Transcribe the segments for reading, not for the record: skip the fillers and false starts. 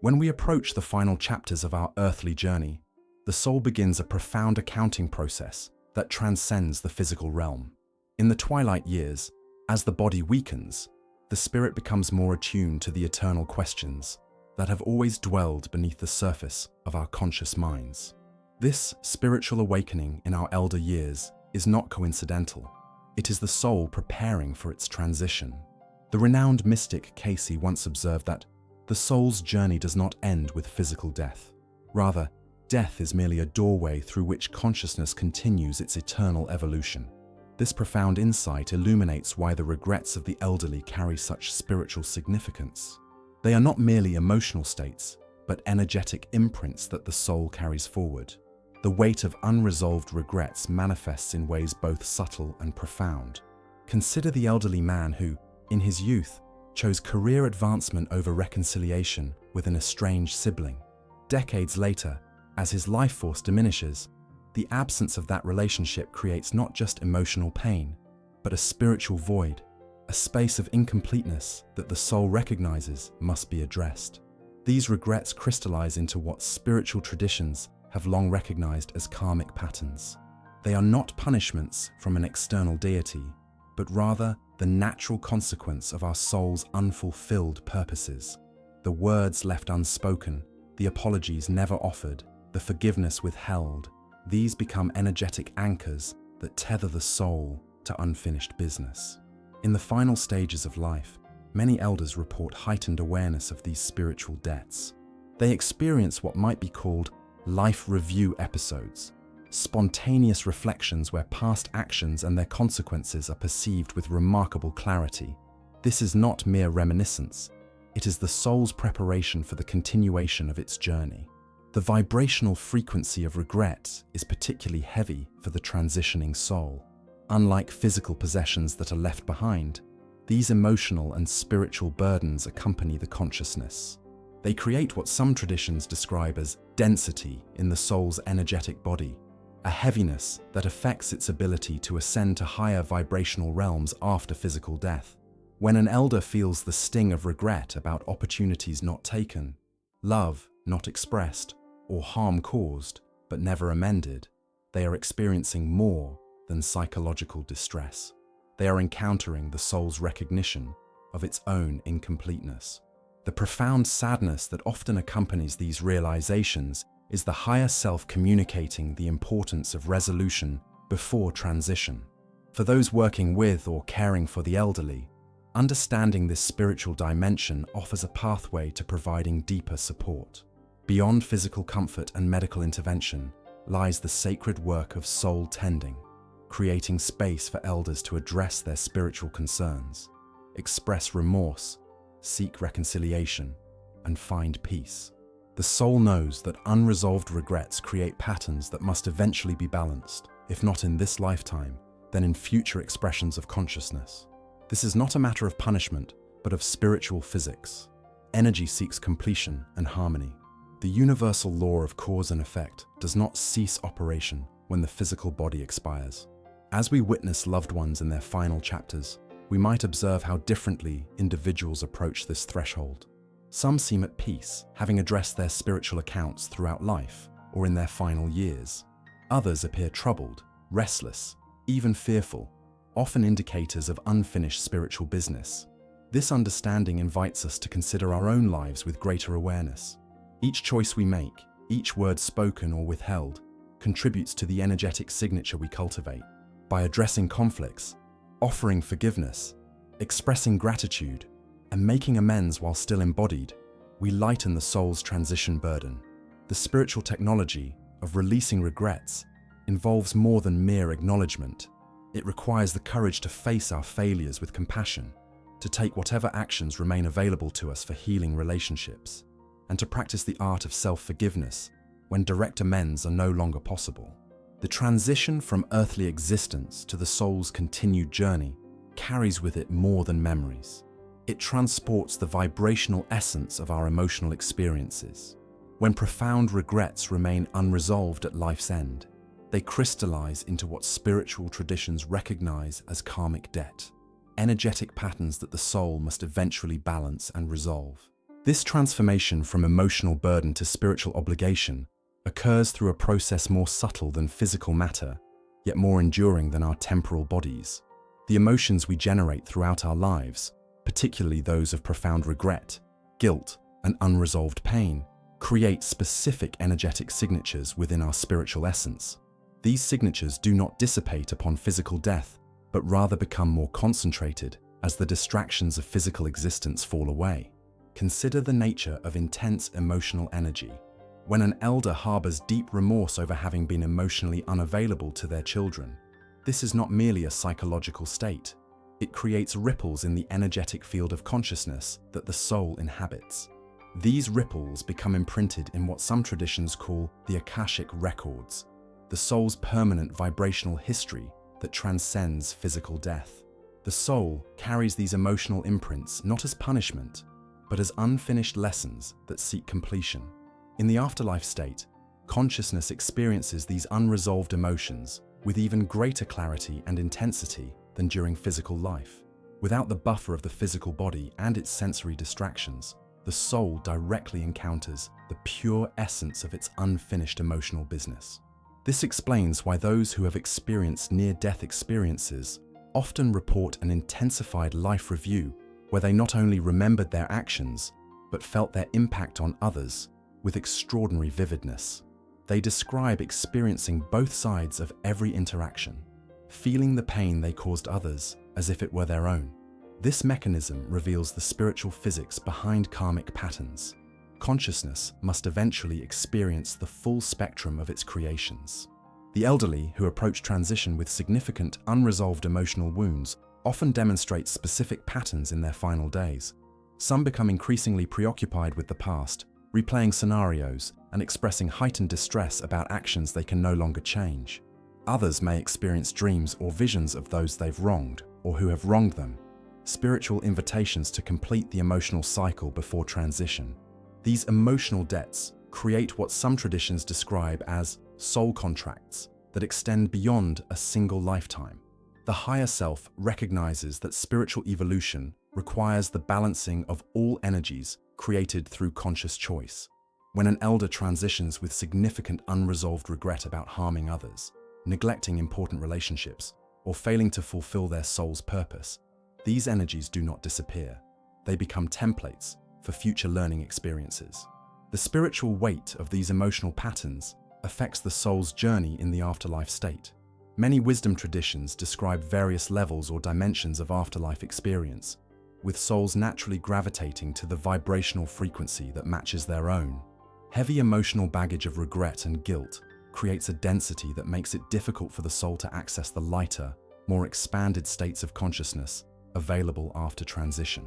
When we approach the final chapters of our earthly journey, the soul begins a profound accounting process that transcends the physical realm. In the twilight years, as the body weakens, the spirit becomes more attuned to the eternal questions that have always dwelled beneath the surface of our conscious minds. This spiritual awakening in our elder years is not coincidental. It is the soul preparing for its transition. The renowned mystic Cayce once observed that the soul's journey does not end with physical death. Rather, death is merely a doorway through which consciousness continues its eternal evolution. This profound insight illuminates why the regrets of the elderly carry such spiritual significance. They are not merely emotional states, but energetic imprints that the soul carries forward. The weight of unresolved regrets manifests in ways both subtle and profound. Consider the elderly man who, in his youth, chose career advancement over reconciliation with an estranged sibling. Decades later, as his life force diminishes, the absence of that relationship creates not just emotional pain, but a spiritual void, a space of incompleteness that the soul recognizes must be addressed. These regrets crystallize into what spiritual traditions have long recognized as karmic patterns. They are not punishments from an external deity, but rather the natural consequence of our soul's unfulfilled purposes. The words left unspoken, the apologies never offered, the forgiveness withheld, these become energetic anchors that tether the soul to unfinished business. In the final stages of life, many elders report heightened awareness of these spiritual debts. They experience what might be called life review episodes, spontaneous reflections where past actions and their consequences are perceived with remarkable clarity. This is not mere reminiscence, it is the soul's preparation for the continuation of its journey. The vibrational frequency of regret is particularly heavy for the transitioning soul. Unlike physical possessions that are left behind, these emotional and spiritual burdens accompany the consciousness. They create what some traditions describe as density in the soul's energetic body, a heaviness that affects its ability to ascend to higher vibrational realms after physical death. When an elder feels the sting of regret about opportunities not taken, love not expressed, or harm caused but never amended, they are experiencing more than psychological distress. They are encountering the soul's recognition of its own incompleteness. The profound sadness that often accompanies these realizations is the higher self communicating the importance of resolution before transition. For those working with or caring for the elderly, understanding this spiritual dimension offers a pathway to providing deeper support. Beyond physical comfort and medical intervention lies the sacred work of soul tending, creating space for elders to address their spiritual concerns, express remorse, seek reconciliation, and find peace. The soul knows that unresolved regrets create patterns that must eventually be balanced, if not in this lifetime, then in future expressions of consciousness. This is not a matter of punishment, but of spiritual physics. Energy seeks completion and harmony. The universal law of cause and effect does not cease operation when the physical body expires. As we witness loved ones in their final chapters, we might observe how differently individuals approach this threshold. Some seem at peace, having addressed their spiritual accounts throughout life or in their final years. Others appear troubled, restless, even fearful, often indicators of unfinished spiritual business. This understanding invites us to consider our own lives with greater awareness. Each choice we make, each word spoken or withheld, contributes to the energetic signature we cultivate. By addressing conflicts, offering forgiveness, expressing gratitude, and making amends while still embodied, we lighten the soul's transition burden. The spiritual technology of releasing regrets involves more than mere acknowledgement. It requires the courage to face our failures with compassion, to take whatever actions remain available to us for healing relationships, and to practice the art of self-forgiveness when direct amends are no longer possible. The transition from earthly existence to the soul's continued journey carries with it more than memories. It transports the vibrational essence of our emotional experiences. When profound regrets remain unresolved at life's end, they crystallize into what spiritual traditions recognize as karmic debt, energetic patterns that the soul must eventually balance and resolve. This transformation from emotional burden to spiritual obligation occurs through a process more subtle than physical matter, yet more enduring than our temporal bodies. The emotions we generate throughout our lives, particularly those of profound regret, guilt, and unresolved pain, create specific energetic signatures within our spiritual essence. These signatures do not dissipate upon physical death, but rather become more concentrated as the distractions of physical existence fall away. Consider the nature of intense emotional energy. When an elder harbors deep remorse over having been emotionally unavailable to their children, this is not merely a psychological state. It creates ripples in the energetic field of consciousness that the soul inhabits. These ripples become imprinted in what some traditions call the Akashic records, the soul's permanent vibrational history that transcends physical death. The soul carries these emotional imprints not as punishment, but as unfinished lessons that seek completion. In the afterlife state, consciousness experiences these unresolved emotions with even greater clarity and intensity than during physical life. Without the buffer of the physical body and its sensory distractions, the soul directly encounters the pure essence of its unfinished emotional business. This explains why those who have experienced near-death experiences often report an intensified life review where they not only remembered their actions, but felt their impact on others with extraordinary vividness. They describe experiencing both sides of every interaction, feeling the pain they caused others as if it were their own. This mechanism reveals the spiritual physics behind karmic patterns. Consciousness must eventually experience the full spectrum of its creations. The elderly who approach transition with significant unresolved emotional wounds often demonstrate specific patterns in their final days. Some become increasingly preoccupied with the past, replaying scenarios and expressing heightened distress about actions they can no longer change. Others may experience dreams or visions of those they've wronged or who have wronged them, spiritual invitations to complete the emotional cycle before transition. These emotional debts create what some traditions describe as soul contracts that extend beyond a single lifetime. The higher self recognizes that spiritual evolution requires the balancing of all energies created through conscious choice. When an elder transitions with significant unresolved regret about harming others, neglecting important relationships, or failing to fulfill their soul's purpose, these energies do not disappear. They become templates for future learning experiences. The spiritual weight of these emotional patterns affects the soul's journey in the afterlife state. Many wisdom traditions describe various levels or dimensions of afterlife experience, with souls naturally gravitating to the vibrational frequency that matches their own. Heavy emotional baggage of regret and guilt creates a density that makes it difficult for the soul to access the lighter, more expanded states of consciousness available after transition.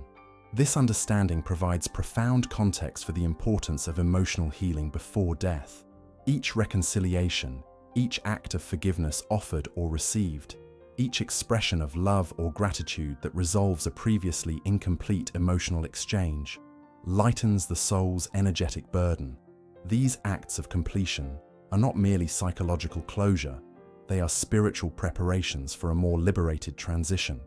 This understanding provides profound context for the importance of emotional healing before death. Each reconciliation, each act of forgiveness offered or received, each expression of love or gratitude that resolves a previously incomplete emotional exchange, lightens the soul's energetic burden. These acts of completion are not merely psychological closure, they are spiritual preparations for a more liberated transition.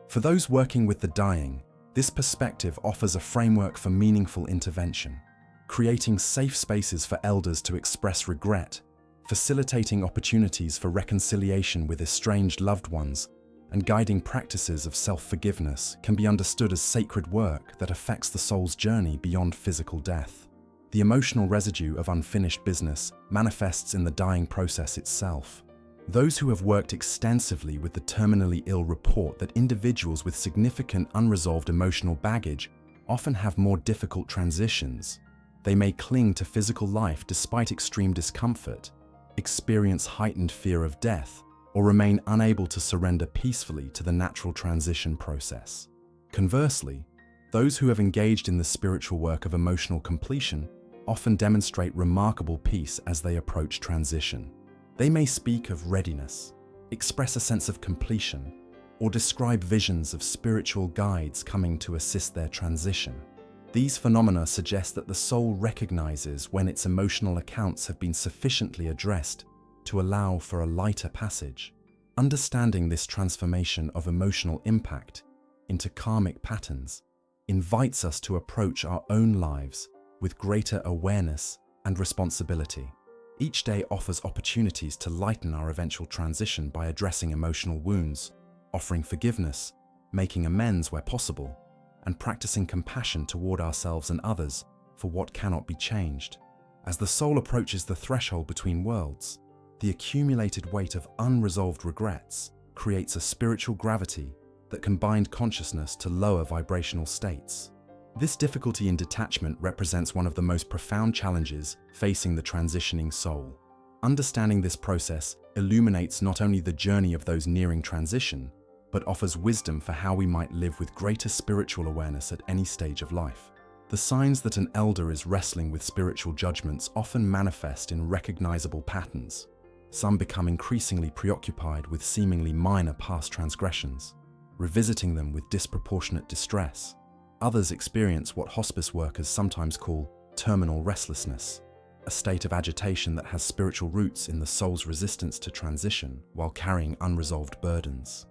For those working with the dying, this perspective offers a framework for meaningful intervention, creating safe spaces for elders to express regret, facilitating opportunities for reconciliation with estranged loved ones, and guiding practices of self-forgiveness can be understood as sacred work that affects the soul's journey beyond physical death. The emotional residue of unfinished business manifests in the dying process itself. Those who have worked extensively with the terminally ill report that individuals with significant unresolved emotional baggage often have more difficult transitions. They may cling to physical life despite extreme discomfort, experience heightened fear of death, or remain unable to surrender peacefully to the natural transition process. Conversely, those who have engaged in the spiritual work of emotional completion often demonstrate remarkable peace as they approach transition. They may speak of readiness, express a sense of completion, or describe visions of spiritual guides coming to assist their transition. These phenomena suggest that the soul recognizes when its emotional accounts have been sufficiently addressed to allow for a lighter passage. Understanding this transformation of emotional impact into karmic patterns invites us to approach our own lives with greater awareness and responsibility. Each day offers opportunities to lighten our eventual transition by addressing emotional wounds, offering forgiveness, making amends where possible, and practicing compassion toward ourselves and others for what cannot be changed. As the soul approaches the threshold between worlds, the accumulated weight of unresolved regrets creates a spiritual gravity that can bind consciousness to lower vibrational states. This difficulty in detachment represents one of the most profound challenges facing the transitioning soul. Understanding this process illuminates not only the journey of those nearing transition, but offers wisdom for how we might live with greater spiritual awareness at any stage of life. The signs that an elder is wrestling with spiritual judgments often manifest in recognizable patterns. Some become increasingly preoccupied with seemingly minor past transgressions, revisiting them with disproportionate distress. Others experience what hospice workers sometimes call terminal restlessness, a state of agitation that has spiritual roots in the soul's resistance to transition while carrying unresolved burdens.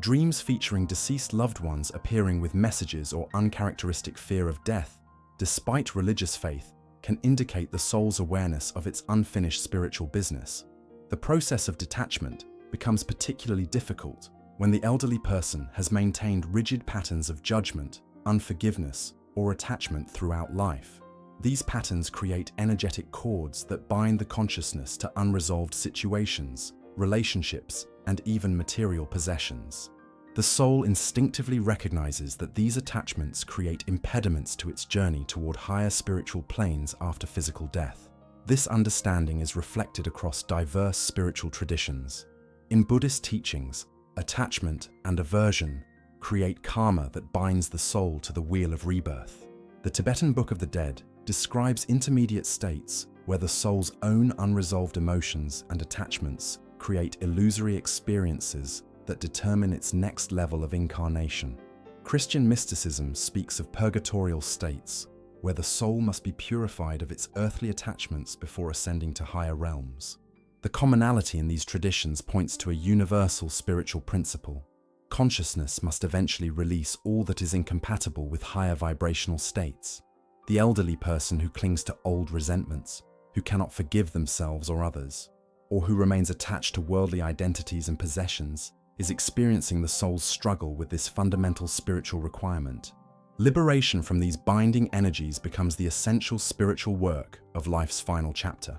Dreams featuring deceased loved ones appearing with messages or uncharacteristic fear of death, despite religious faith, can indicate the soul's awareness of its unfinished spiritual business. The process of detachment becomes particularly difficult when the elderly person has maintained rigid patterns of judgment, unforgiveness, or attachment throughout life. These patterns create energetic cords that bind the consciousness to unresolved situations, relationships, and even material possessions. The soul instinctively recognizes that these attachments create impediments to its journey toward higher spiritual planes after physical death. This understanding is reflected across diverse spiritual traditions. In Buddhist teachings, attachment and aversion create karma that binds the soul to the wheel of rebirth. The Tibetan Book of the Dead describes intermediate states where the soul's own unresolved emotions and attachments create illusory experiences that determine its next level of incarnation. Christian mysticism speaks of purgatorial states, where the soul must be purified of its earthly attachments before ascending to higher realms. The commonality in these traditions points to a universal spiritual principle. Consciousness must eventually release all that is incompatible with higher vibrational states. The elderly person who clings to old resentments, who cannot forgive themselves or others, or who remains attached to worldly identities and possessions, is experiencing the soul's struggle with this fundamental spiritual requirement. Liberation from these binding energies becomes the essential spiritual work of life's final chapter.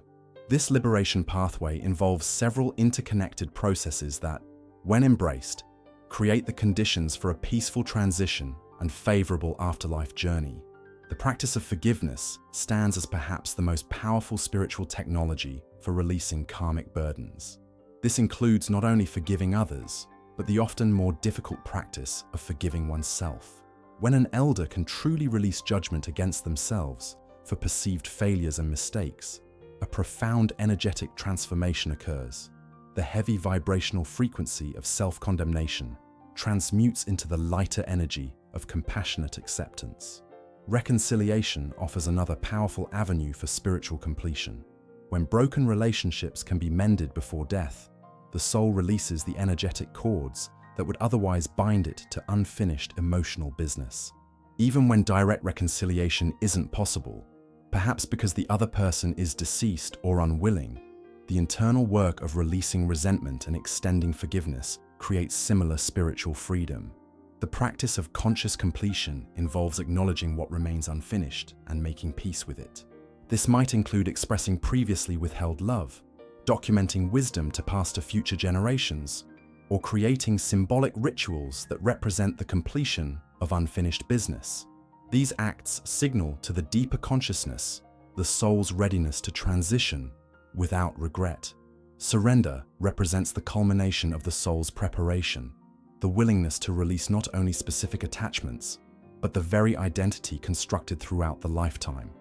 This liberation pathway involves several interconnected processes that, when embraced, create the conditions for a peaceful transition and favorable afterlife journey. The practice of forgiveness stands as perhaps the most powerful spiritual technology for releasing karmic burdens. This includes not only forgiving others, but the often more difficult practice of forgiving oneself. When an elder can truly release judgment against themselves for perceived failures and mistakes, a profound energetic transformation occurs. The heavy vibrational frequency of self-condemnation transmutes into the lighter energy of compassionate acceptance. Reconciliation offers another powerful avenue for spiritual completion. When broken relationships can be mended before death, the soul releases the energetic cords that would otherwise bind it to unfinished emotional business. Even when direct reconciliation isn't possible, perhaps because the other person is deceased or unwilling, the internal work of releasing resentment and extending forgiveness creates similar spiritual freedom. The practice of conscious completion involves acknowledging what remains unfinished and making peace with it. This might include expressing previously withheld love, documenting wisdom to pass to future generations, or creating symbolic rituals that represent the completion of unfinished business. These acts signal to the deeper consciousness the soul's readiness to transition without regret. Surrender represents the culmination of the soul's preparation, the willingness to release not only specific attachments, but the very identity constructed throughout the lifetime.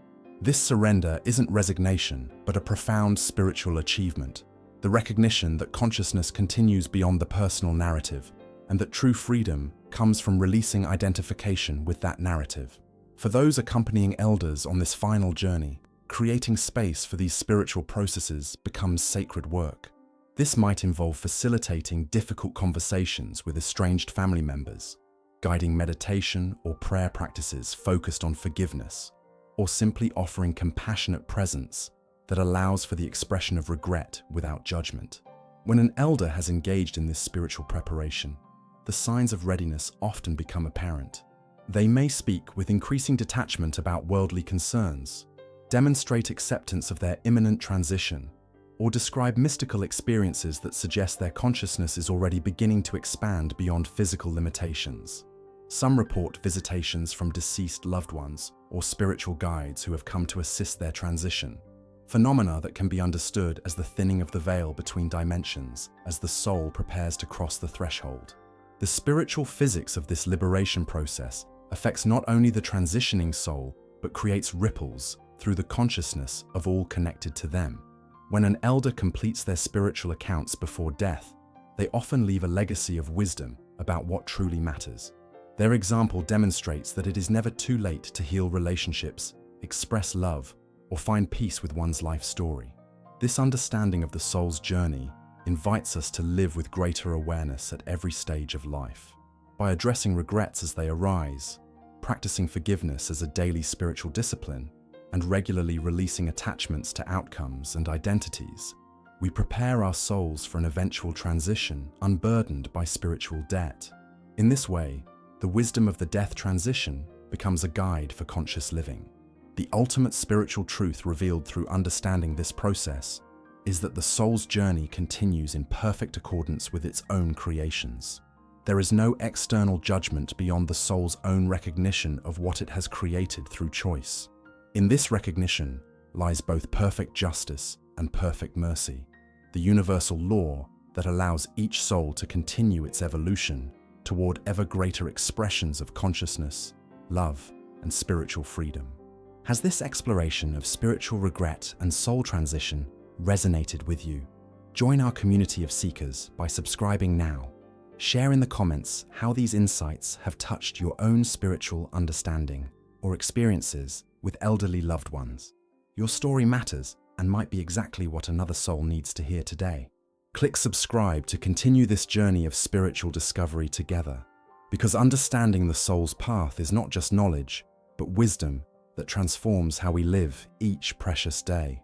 This surrender isn't resignation, but a profound spiritual achievement, the recognition that consciousness continues beyond the personal narrative, and that true freedom comes from releasing identification with that narrative. For those accompanying elders on this final journey, creating space for these spiritual processes becomes sacred work. This might involve facilitating difficult conversations with estranged family members, guiding meditation or prayer practices focused on forgiveness, or simply offering compassionate presence that allows for the expression of regret without judgment. When an elder has engaged in this spiritual preparation, the signs of readiness often become apparent. They may speak with increasing detachment about worldly concerns, demonstrate acceptance of their imminent transition, or describe mystical experiences that suggest their consciousness is already beginning to expand beyond physical limitations. Some report visitations from deceased loved ones or spiritual guides who have come to assist their transition, phenomena that can be understood as the thinning of the veil between dimensions as the soul prepares to cross the threshold. The spiritual physics of this liberation process affects not only the transitioning soul, but creates ripples through the consciousness of all connected to them. When an elder completes their spiritual accounts before death, they often leave a legacy of wisdom about what truly matters. Their example demonstrates that it is never too late to heal relationships, express love, or find peace with one's life story. This understanding of the soul's journey invites us to live with greater awareness at every stage of life. By addressing regrets as they arise, practicing forgiveness as a daily spiritual discipline, and regularly releasing attachments to outcomes and identities, we prepare our souls for an eventual transition unburdened by spiritual debt. In this way, the wisdom of the death transition becomes a guide for conscious living. The ultimate spiritual truth revealed through understanding this process is that the soul's journey continues in perfect accordance with its own creations. There is no external judgment beyond the soul's own recognition of what it has created through choice. In this recognition lies both perfect justice and perfect mercy, the universal law that allows each soul to continue its evolution toward ever greater expressions of consciousness, love, and spiritual freedom. Has this exploration of spiritual regret and soul transition resonated with you? Join our community of seekers by subscribing now. Share in the comments how these insights have touched your own spiritual understanding or experiences with elderly loved ones. Your story matters and might be exactly what another soul needs to hear today. Click subscribe to continue this journey of spiritual discovery together, because understanding the soul's path is not just knowledge, but wisdom that transforms how we live each precious day.